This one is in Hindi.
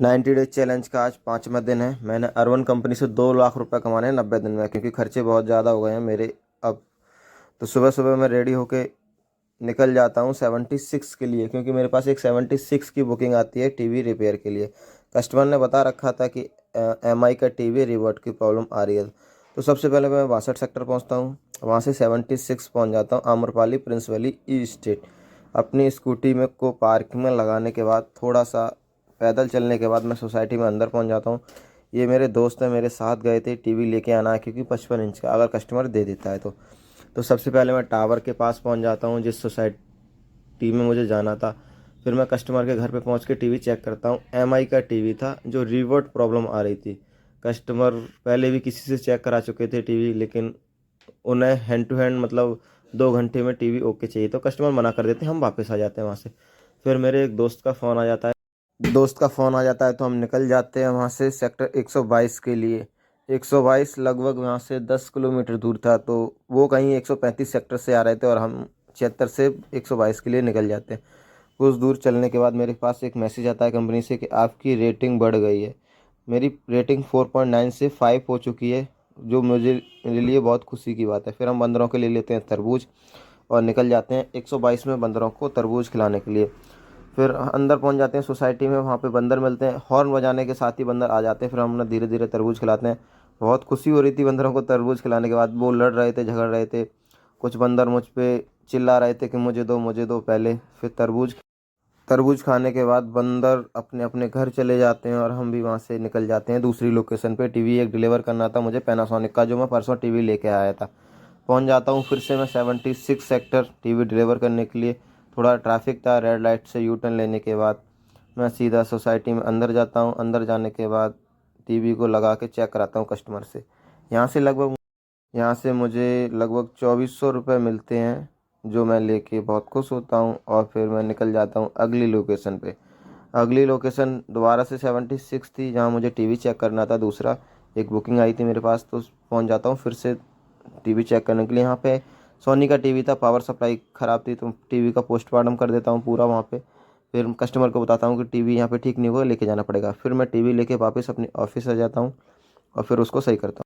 90 डेज चैलेंज का आज 5वां दिन है। मैंने अर्वन कंपनी से 2 लाख रुपए कमाने हैं 90 दिन में, क्योंकि खर्चे बहुत ज़्यादा हो गए हैं मेरे अब। तो सुबह सुबह मैं रेडी होके निकल जाता हूँ 76 के लिए, क्योंकि मेरे पास एक 76 की बुकिंग आती है टीवी रिपेयर के लिए। कस्टमर ने बता रखा था कि एमआई का टीवी रिवर्ट की प्रॉब्लम आ रही है। तो सबसे पहले मैं 62 सेक्टर पहुँचता हूँ, वहाँ से 76 पहुँच जाता हूँ आम्रपाली प्रिंस वैली ई स्टेट। अपनी स्कूटी में को पार्किंग में लगाने के बाद थोड़ा सा पैदल चलने के बाद मैं सोसाइटी में अंदर पहुंच जाता हूं। ये मेरे दोस्त हैं, मेरे साथ गए थे टीवी लेके आना है, क्योंकि 55 इंच का अगर कस्टमर दे देता है तो सबसे पहले मैं टावर के पास पहुंच जाता हूं जिस सोसाइटी में मुझे जाना था। फिर मैं कस्टमर के घर पे पहुंच के टीवी चेक करता हूं। एमआई का टीवी था जो रिवर्ट प्रॉब्लम आ रही थी। कस्टमर पहले भी किसी से चेक करा चुके थे टीवी, लेकिन उन्हें हैंड टू हैंड मतलब 2 घंटे में टीवी ओके चाहिए, तो कस्टमर मना कर देते हैं, हम वापस आ जाते हैं वहाँ से। फिर मेरे एक दोस्त का फ़ोन आ जाता है तो हम निकल जाते हैं वहाँ से सेक्टर 122 के लिए। 122 लगभग वहाँ से 10 किलोमीटर दूर था, तो वो कहीं 135 सेक्टर से आ रहे थे और हम 76 से 122 के लिए निकल जाते हैं। कुछ दूर चलने के बाद मेरे पास एक मैसेज आता है कंपनी से कि आपकी रेटिंग बढ़ गई है। मेरी रेटिंग 4.9 से 5 हो चुकी है, जो मेरे लिए बहुत खुशी की बात है। फिर हम बंदरों के लिए लेते हैं तरबूज और निकल जाते हैं 122 में बंदरों को तरबूज खिलाने के लिए। फिर अंदर पहुंच जाते हैं सोसाइटी में, वहाँ पे बंदर मिलते हैं, हॉर्न बजाने के साथ ही बंदर आ जाते हैं। फिर हम ना धीरे धीरे तरबूज खिलाते हैं। बहुत खुशी हो रही थी बंदरों को तरबूज खिलाने के बाद। वो लड़ रहे थे, झगड़ रहे थे, कुछ बंदर मुझ पे चिल्ला रहे थे कि मुझे दो पहले। फिर तरबूज तरबूज खाने के बाद बंदर अपने अपने घर चले जाते हैं और हम भी वहाँ से निकल जाते हैं दूसरी लोकेशन पे। टीवी एक डिलीवर करना था मुझे पैनासोनिक का, जो मैं परसों टीवी लेके आया था। पहुँच जाता हूँ फिर से मैं 76 सेक्टर टीवी डिलीवर करने के लिए। थोड़ा ट्रैफिक था, रेड लाइट से यू टर्न लेने के बाद मैं सीधा सोसाइटी में अंदर जाता हूँ। अंदर जाने के बाद टीवी को लगा के चेक कराता हूँ कस्टमर से। यहाँ से लगभग यहाँ से मुझे लगभग 2400 रुपये मिलते हैं, जो मैं लेके बहुत खुश होता हूँ। और फिर मैं निकल जाता हूँ अगली लोकेशन पे। अगली लोकेशन दोबारा से 76 थी, जहाँ मुझे टीवी चेक करना था दूसरा। एक बुकिंग आई थी मेरे पास, तो पहुँच जाता हूँ फिर से टीवी चेक करने के लिए। यहाँ पे सोनी का टीवी था, पावर सप्लाई ख़राब थी, तो टीवी का पोस्टमार्टम कर देता हूँ पूरा वहाँ पे। फिर कस्टमर को बताता हूँ कि टीवी यहाँ पे ठीक नहीं हुआ, लेके जाना पड़ेगा। फिर मैं टीवी लेके वापस अपने ऑफिस आ जाता हूँ और फिर उसको सही करता हूँ।